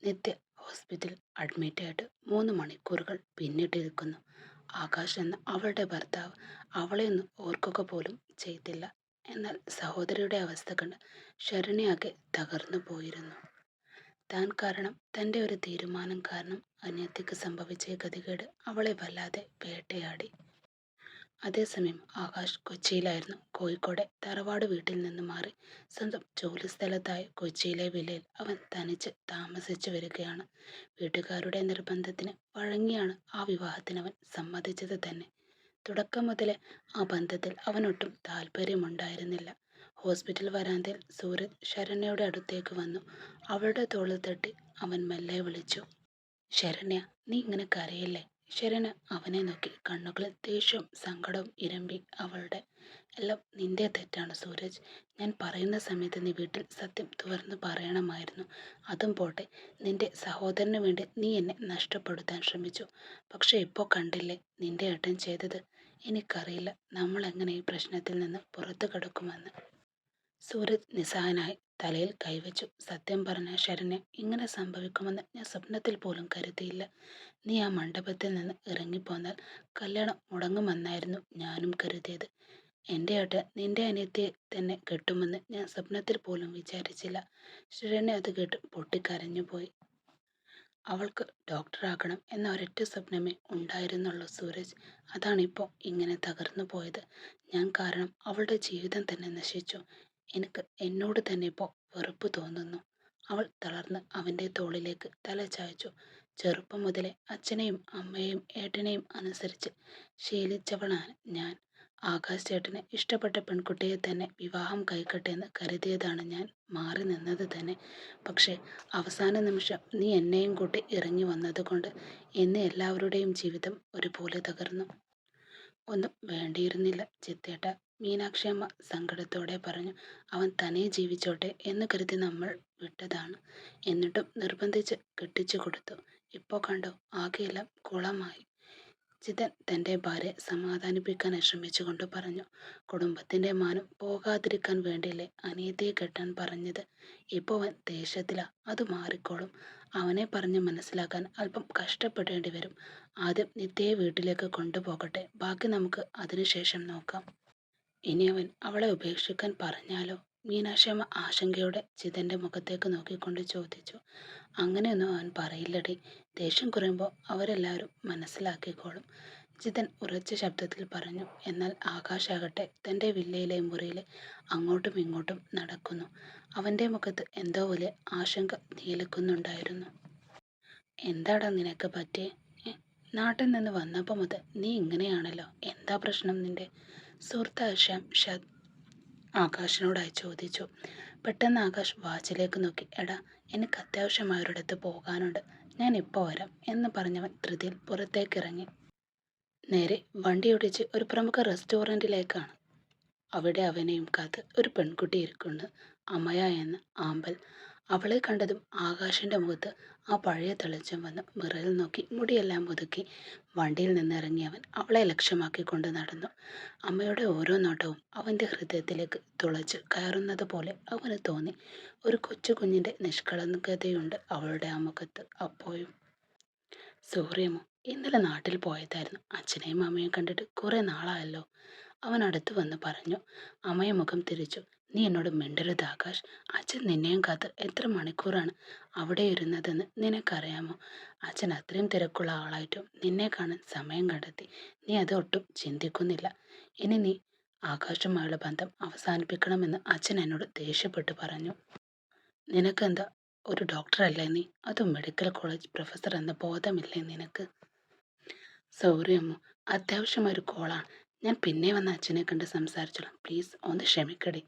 നിത്യ ഹോസ്പിറ്റലിൽ അഡ്മിറ്റായിട്ട് 3 മണിക്കൂറുകൾ പിന്നിട്ടിരിക്കുന്നു. ആകാശ് എന്ന അവളുടെ ഭർത്താവ് അവളെയൊന്നും ഓർക്കുക പോലും ചെയ്തില്ല. എന്നാൽ സഹോദരിയുടെ അവസ്ഥ കണ്ട് ശരണ്യാകെ തകർന്നു പോയിരുന്നു. താൻ കാരണം, തൻ്റെ ഒരു തീരുമാനം കാരണം അനിയത്തിക്ക് സംഭവിച്ച ഈ ഗതികേട് അവളെ വല്ലാതെ വേട്ടയാടി. അതേസമയം ആകാശ് കൊച്ചിയിലായിരുന്നു. കോഴിക്കോടെ തറവാട് വീട്ടിൽ നിന്ന് മാറി സ്വന്തം ജോലിസ്ഥലത്തായ കൊച്ചിയിലെ വില്ലയിൽ അവൻ തനിച്ച് താമസിച്ചു വരികയാണ്. വീട്ടുകാരുടെ നിർബന്ധത്തിന് വഴങ്ങിയാണ് ആ വിവാഹത്തിന് അവൻ സമ്മതിച്ചത് തന്നെ. തുടക്കം മുതലേ ആ ബന്ധത്തിൽ അവനൊട്ടും താല്പര്യമുണ്ടായിരുന്നില്ല. ഹോസ്പിറ്റൽ വരാന്തയിൽ സൂരജ് ശരണ്യയുടെ അടുത്തേക്ക് വന്നു. അവളുടെ തോളിൽ തട്ടി അവൻ മെല്ലെ വിളിച്ചു, ശരണ്യ, നീ ഇങ്ങനെ കരയല്ലേ? ശരണ്യ അവനെ നോക്കി, കണ്ണുകളിൽ ദേഷ്യവും സങ്കടവും ഇരമ്പി. അവളുടെ എല്ലാം നിന്റെ തെറ്റാണ് സൂരജ്. ഞാൻ പറയുന്ന സമയത്ത് നീ വീട്ടിൽ സത്യം തുറന്നു പറയണമായിരുന്നു. അതും പോട്ടെ, നിന്റെ സഹോദരന് വേണ്ടി നീ എന്നെ നഷ്ടപ്പെടുത്താൻ ശ്രമിച്ചു. പക്ഷെ ഇപ്പോൾ കണ്ടില്ലേ നിന്റെ ഏട്ടൻ ചെയ്തത്. എനിക്കറിയില്ല നമ്മൾ എങ്ങനെ ഈ പ്രശ്നത്തിൽ നിന്ന് പുറത്തു കടക്കുമെന്ന്. സൂരജ് നിസ്സഹായനായി തലയിൽ കൈവച്ചു. സത്യം പറഞ്ഞ ശരണ്യ, ഇങ്ങനെ സംഭവിക്കുമെന്ന് ഞാൻ സ്വപ്നത്തിൽ പോലും കരുതിയില്ല. നീ ആ മണ്ഡപത്തിൽ നിന്ന് ഇറങ്ങിപ്പോന്നാൽ കല്യാണം മുടങ്ങുമെന്നായിരുന്നു ഞാനും കരുതിയത്. എൻ്റെ ഏട്ടൻ നിന്റെ അനിയത്തിയെ തന്നെ കെട്ടുമെന്ന് ഞാൻ സ്വപ്നത്തിൽ പോലും വിചാരിച്ചില്ല. ശരണ്യ അത് കേട്ട് പൊട്ടിക്കരഞ്ഞുപോയി. അവൾക്ക് ഡോക്ടറാകണം എന്ന ഒരൊറ്റ സ്വപ്നമേ ഉണ്ടായിരുന്നുള്ളൂ സൂരജ്. അതാണിപ്പോൾ ഇങ്ങനെ തകർന്നു പോയത്. ഞാൻ കാരണം അവളുടെ ജീവിതം തന്നെ നശിച്ചു. എനിക്ക് എന്നോട് തന്നെ ഇപ്പോൾ വെറുപ്പ് തോന്നുന്നു. അവൾ തളർന്ന് അവൻ്റെ തോളിലേക്ക് തല ചായച്ചു. ചെറുപ്പം മുതലേ അച്ഛനെയും അമ്മയെയും ഏട്ടനെയും അനുസരിച്ച് ശീലിച്ചവളാണ് ഞാൻ. ആകാശ് ചേട്ടന് ഇഷ്ടപ്പെട്ട പെൺകുട്ടിയെ തന്നെ വിവാഹം കഴിക്കട്ടെ എന്ന് കരുതിയതാണ് ഞാൻ. മാറി നിന്നത് തന്നെ. പക്ഷേ അവസാന നിമിഷം നീ എന്നെയും കൂട്ടി ഇറങ്ങി വന്നതുകൊണ്ട് ഇന്ന് എല്ലാവരുടെയും ജീവിതം ഒരുപോലെ തകർന്നു. ഒന്നും വേണ്ടിയിരുന്നില്ല ചിത്തേട്ട, മീനാക്ഷിയമ്മ സങ്കടത്തോടെ പറഞ്ഞു. അവൻ തനിയെ ജീവിച്ചോട്ടെ എന്ന് കരുതി നമ്മൾ വിട്ടതാണ്. എന്നിട്ടും നിർബന്ധിച്ച് കെട്ടിച്ചു കൊടുത്തു. ഇപ്പോൾ കണ്ടോ, ആകെയെല്ലാം കുളമായി. ജിതൻ തൻ്റെ ഭാര്യയെ സമാധാനിപ്പിക്കാൻ ശ്രമിച്ചുകൊണ്ട് പറഞ്ഞു. കുടുംബത്തിൻ്റെ മാനം പോകാതിരിക്കാൻ വേണ്ടിയല്ലേ അനിയത്തിയെ കെട്ടാൻ പറഞ്ഞത്. ഇപ്പോൾ അവൻ ദേഷ്യത്തിലാ. അത് മാറിക്കോളും. അവനെ പറഞ്ഞ് മനസ്സിലാക്കാൻ അല്പം കഷ്ടപ്പെടേണ്ടി വരും. ആദ്യം നിത്യയെ വീട്ടിലേക്ക് കൊണ്ടുപോകട്ടെ, ബാക്കി നമുക്ക് അതിനുശേഷം നോക്കാം. ഇനി അവൻ അവളെ ഉപേക്ഷിക്കാൻ പറഞ്ഞാലോ? മീനാക്ഷിയമ്മ ആശങ്കയോടെ ജിതൻ്റെ മുഖത്തേക്ക് നോക്കിക്കൊണ്ട് ചോദിച്ചു. അങ്ങനെയൊന്നും അവൻ പറയില്ലടി. ദേഷ്യം കുറയുമ്പോൾ അവരെല്ലാവരും മനസ്സിലാക്കിക്കോളും, ജിതൻ ഉറച്ച ശബ്ദത്തിൽ പറഞ്ഞു. എന്നാൽ ആകാശാകട്ടെ തൻ്റെ വില്ലയിലെ മുറിയിൽ അങ്ങോട്ടും ഇങ്ങോട്ടും നടക്കുന്നു. അവൻ്റെ മുഖത്ത് എന്തോ വലിയ ആശങ്ക നീലക്കുന്നുണ്ടായിരുന്നു. എന്താടാ നിനക്ക് പറ്റിയേ? നാട്ടിൽ നിന്ന് വന്നപ്പോൾ മുതൽ നീ ഇങ്ങനെയാണല്ലോ. എന്താ പ്രശ്നം നിന്റെ? സുഹൃത്ത് ഷാദ് ആകാശിനോടായി ചോദിച്ചു. പെട്ടെന്ന് ആകാശ് വാച്ചിലേക്ക് നോക്കി. എടാ, എനിക്ക് അത്യാവശ്യമായൊരിടത്ത് പോകാനുണ്ട്, ഞാൻ ഇപ്പോൾ വരാം എന്ന് പറഞ്ഞവൻ ധൃതിയിൽ പുറത്തേക്കിറങ്ങി. നേരെ വണ്ടിയൊടിച്ച് ഒരു പ്രമുഖ റെസ്റ്റോറൻറ്റിലേക്കാണ്. അവിടെ അവനെയും കാത്ത് ഒരു പെൺകുട്ടി ഇരിക്കുന്നു. അമയ എന്ന ആമ്പൽ. അവളെ കണ്ടതും ആകാശിൻ്റെ മുഖത്ത് ആ പഴയ തെളിച്ചം വന്ന് മിററിൽ നോക്കി മുടിയെല്ലാം ഒതുക്കി വണ്ടിയിൽ നിന്നിറങ്ങിയവൻ അവളെ ലക്ഷ്യമാക്കിക്കൊണ്ട് നടന്നു. അമ്മയുടെ ഓരോ നോട്ടവും അവൻ്റെ ഹൃദയത്തിലേക്ക് തുളച്ച് കയറുന്നത് പോലെ അവന് തോന്നി. ഒരു കൊച്ചു കുഞ്ഞിൻ്റെ നിഷ്കളങ്കതയുണ്ട് അവളുടെ ആ മുഖത്ത് അപ്പോഴും. സോറിയമ്മോ, ഇന്നലെ നാട്ടിൽ പോയതായിരുന്നു. അച്ഛനെയും അമ്മയും കണ്ടിട്ട് കുറേ നാളായല്ലോ, അവൻ അടുത്തു വന്ന് പറഞ്ഞു. അമ്മയെ മുഖം തിരിച്ചു. നീ എന്നോട് മിണ്ടരുത് ആകാശ്. അച്ഛൻ നിന്നെയും കാത്ത് എത്ര മണിക്കൂറാണ് അവിടെ ഇരുന്നതെന്ന് നിനക്കറിയാമോ? അച്ഛൻ അത്രയും തിരക്കുള്ള ആളായിട്ടും നിന്നെ കാണാൻ സമയം കണ്ടെത്തി. നീ അത് ഒട്ടും ചിന്തിക്കുന്നില്ല. ഇനി നീ ആകാശുമായുള്ള ബന്ധം അവസാനിപ്പിക്കണമെന്ന് അച്ഛൻ എന്നോട് ദേഷ്യപ്പെട്ടു പറഞ്ഞു. നിനക്കെന്താ, ഒരു ഡോക്ടറല്ലേ നീ? അതും മെഡിക്കൽ കോളേജ് പ്രൊഫസർ എന്ന ബോധമില്ലേ നിനക്ക്? സോറി അമ്മു, അത്യാവശ്യമായൊരു കോളാണ്. ഞാൻ പിന്നെ വന്ന അച്ഛനെ കണ്ട് സംസാരിച്ചോളാം. പ്ലീസ് ഒന്ന് ക്ഷമിക്കടി.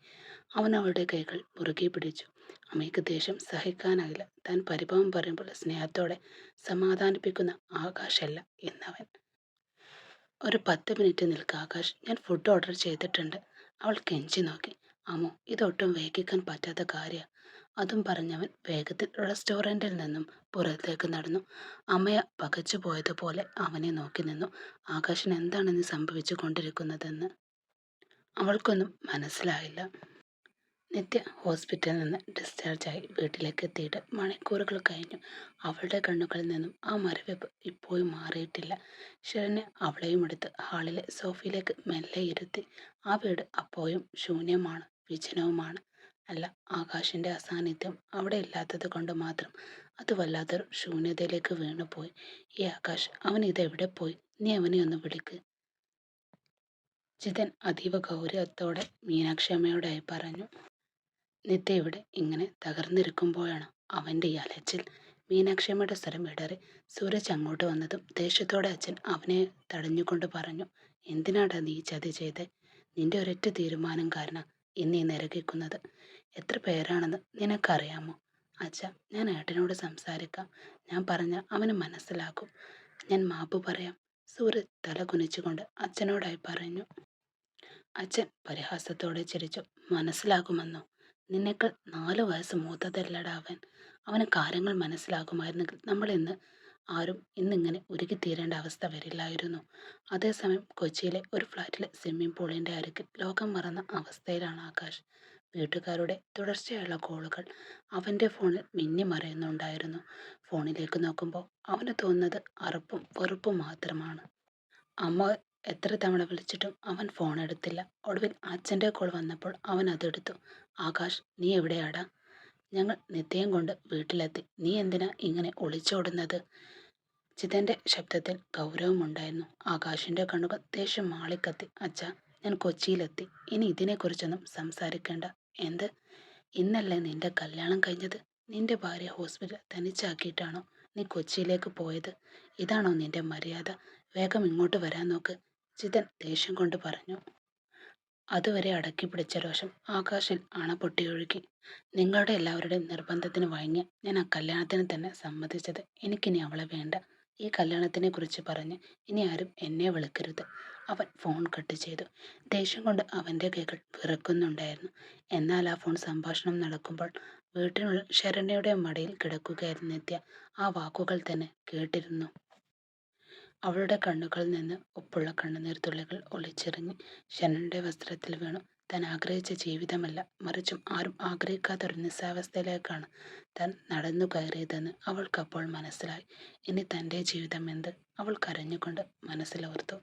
അവൻ അവളുടെ കൈകൾ മുറുകെ പിടിച്ചു. അമ്മയ്ക്ക് ദേഷ്യം സഹിക്കാനായില്ല. താൻ പരിഭവം പറയുമ്പോൾ സ്നേഹത്തോടെ സമാധാനിപ്പിക്കുന്ന ആകാശല്ല എന്നവൻ. ഒരു 10 മിനിറ്റ് നിൽക്കുക ആകാശ്, ഞാൻ ഫുഡ് ഓർഡർ ചെയ്തിട്ടുണ്ട്. അവൾ കെഞ്ചി നോക്കി. അമ്മോ, ഇതൊട്ടും വേഗിക്കാൻ പറ്റാത്ത കാര്യ. അതും പറഞ്ഞവൻ വേഗത്തിൽ റെസ്റ്റോറൻറ്റിൽ നിന്നും പുറത്തേക്ക് നടന്നു. അമ്മയ പകച്ചു പോയതുപോലെ അവനെ നോക്കി നിന്നു. ആകാശിന് എന്താണെന്ന് സംഭവിച്ചു കൊണ്ടിരിക്കുന്നതെന്ന് അവൾക്കൊന്നും മനസ്സിലായില്ല. നിത്യ ഹോസ്പിറ്റലിൽ നിന്ന് ഡിസ്ചാർജായി വീട്ടിലേക്ക് എത്തിയിട്ട് മണിക്കൂറുകൾ കഴിഞ്ഞു. അവളുടെ കണ്ണുകളിൽ നിന്നും ആ മരവിപ്പ് ഇപ്പോഴും മാറിയിട്ടില്ല. ശരണ്യ അവളെയും എടുത്ത് ഹാളിലെ സോഫയിലേക്ക് മെല്ലെ ഇരുത്തി. ആ വീട് അപ്പോഴും ശൂന്യമാണ്, വിജനവുമാണ്. അല്ല, ആകാശിന്റെ അസാന്നിധ്യം അവിടെ ഇല്ലാത്തത് കൊണ്ട് മാത്രം അത് വല്ലാത്തൊരു ശൂന്യതയിലേക്ക് വീണുപോയി. ഈ ആകാശ്, അവൻ ഇതെവിടെ പോയി? നീ അവനെ ഒന്ന് വിളിക്ക്. ജിതൻ അതീവ ഗൗരവത്തോടെ മീനാക്ഷി അമ്മയോടായി പറഞ്ഞു. നിത്യ ഇവിടെ ഇങ്ങനെ തകർന്നിരിക്കുമ്പോഴാണ് അവന്റെ ഈ അലച്ചിൽ. മീനാക്ഷിയമ്മയുടെ സ്വരം ഇടറി. സൂരജ് അങ്ങോട്ട് വന്നതും ദേഷ്യത്തോടെ അച്ഛൻ അവനെ തടഞ്ഞുകൊണ്ട് പറഞ്ഞു. എന്തിനാടാ നീ ഈ ചതി ചെയ്തേ? നിന്റെ ഒരൊറ്റ തീരുമാനം കാരണം ഇന്ന് ഈ നരകിക്കുന്നത്. എത്ര പേരാണെന്ന് നിനക്കറിയാമോ? അച്ഛ, ഞാൻ ഏട്ടനോട് സംസാരിക്കാം. ഞാൻ പറഞ്ഞ അവന് മനസ്സിലാക്കും. ഞാൻ മാപ്പ് പറയാം. സൂരജ് തല കുനിച്ചുകൊണ്ട് അച്ഛനോടായി പറഞ്ഞു. അച്ഛൻ പരിഹാസത്തോടെ ചിരിച്ചു. മനസ്സിലാകുമെന്നോ? നിന്നേക്കാൾ 4 വയസ്സ് മൂത്തതല്ലടാ അവൻ. അവന് കാര്യങ്ങൾ മനസ്സിലാകുമായിരുന്നെങ്കിൽ നമ്മൾ ആരും ഇന്നിങ്ങനെ ഉരുകിത്തീരേണ്ട അവസ്ഥ വരില്ലായിരുന്നു. അതേസമയം കൊച്ചിയിലെ ഒരു ഫ്ലാറ്റിലെ സ്വിമ്മിംഗ് പൂളിന്റെ അരികിൽ ലോകം മറന്ന അവസ്ഥയിലാണ് ആകാശ്. വീട്ടുകാരുടെ തുടർച്ചയായുള്ള കോളുകൾ അവന്റെ ഫോണിൽ മിന്നിമറയുന്നുണ്ടായിരുന്നു. ഫോണിലേക്ക് നോക്കുമ്പോൾ അവന് തോന്നുന്നത് അറപ്പും വെറുപ്പും മാത്രമാണ്. അമ്മ എത്ര തവണ വിളിച്ചിട്ടും അവൻ ഫോൺ എടുത്തില്ല. ഒടുവിൽ അച്ഛൻ്റെ കോൾ വന്നപ്പോൾ അവൻ അതെടുത്തു. ആകാശ്, നീ എവിടെയാടാ? ഞങ്ങൾ നിത്യയും കൊണ്ട് വീട്ടിലെത്തി. നീ എന്തിനാ ഇങ്ങനെ ഒളിച്ചോടുന്നത്? ചിതന്റെ ശബ്ദത്തിൽ ഗൗരവമുണ്ടായിരുന്നു. ആകാശിന്റെ കണ്ണുകൾ ദേഷ്യം മാളിക്കത്തി. അച്ഛ, ഞാൻ കൊച്ചിയിലെത്തി. ഇനി ഇതിനെക്കുറിച്ചൊന്നും സംസാരിക്കേണ്ട. എന്ത്? ഇന്നല്ലേ നിന്റെ കല്യാണം കഴിഞ്ഞത്? നിന്റെ ഭാര്യ ഹോസ്പിറ്റൽ തനിച്ചാക്കിയിട്ടാണോ നീ കൊച്ചിയിലേക്ക് പോയത്? ഇതാണോ നിന്റെ മര്യാദ? വേഗം ഇങ്ങോട്ട് വരാൻ നോക്ക്. ചിതൻ ദേഷ്യം കൊണ്ട് പറഞ്ഞു. അതുവരെ അടക്കി പിടിച്ച രോഷം ആകാശിൽ അണ പൊട്ടിയൊഴുകി. നിങ്ങളുടെ എല്ലാവരുടെയും നിർബന്ധത്തിന് വഴങ്ങി ഞാൻ ആ കല്യാണത്തിന് തന്നെ സമ്മതിച്ചത്. എനിക്കിനി അവളെ വേണ്ട. ഈ കല്യാണത്തിനെ കുറിച്ച് പറഞ്ഞ് ഇനി ആരും എന്നെ വിളിക്കരുത്. അവൻ ഫോൺ കട്ട് ചെയ്തു. ദേഷ്യം കൊണ്ട് അവൻ്റെ കൈകൾ വിറക്കുന്നുണ്ടായിരുന്നു. എന്നാൽ ആ ഫോൺ സംഭാഷണം നടക്കുമ്പോൾ വീട്ടിനുള്ളിൽ ശരണ്യയുടെ മടിയിൽ കിടക്കുകയായിരുന്നു നിത്യ. ആ വാക്കുകൾ തന്നെ കേട്ടിരുന്നു. അവളുടെ കണ്ണുകളിൽ നിന്ന് ഉപ്പുള്ള കണ്ണുനീർ തുള്ളികൾ ഒളിച്ചിറങ്ങി ശരണ്യയുടെ വസ്ത്രത്തിൽ വീണു. താൻ ആഗ്രഹിച്ച ജീവിതമല്ല, മറിച്ചും ആരും ആഗ്രഹിക്കാത്തൊരു നിസ്സാവസ്ഥയിലേക്കാണ് താൻ നടന്നു കയറിയതെന്ന് അവൾക്കപ്പോൾ മനസ്സിലായി. ഇനി തൻ്റെ ജീവിതം എന്ത്? അവൾ കരഞ്ഞുകൊണ്ട് മനസ്സിലോർത്തു.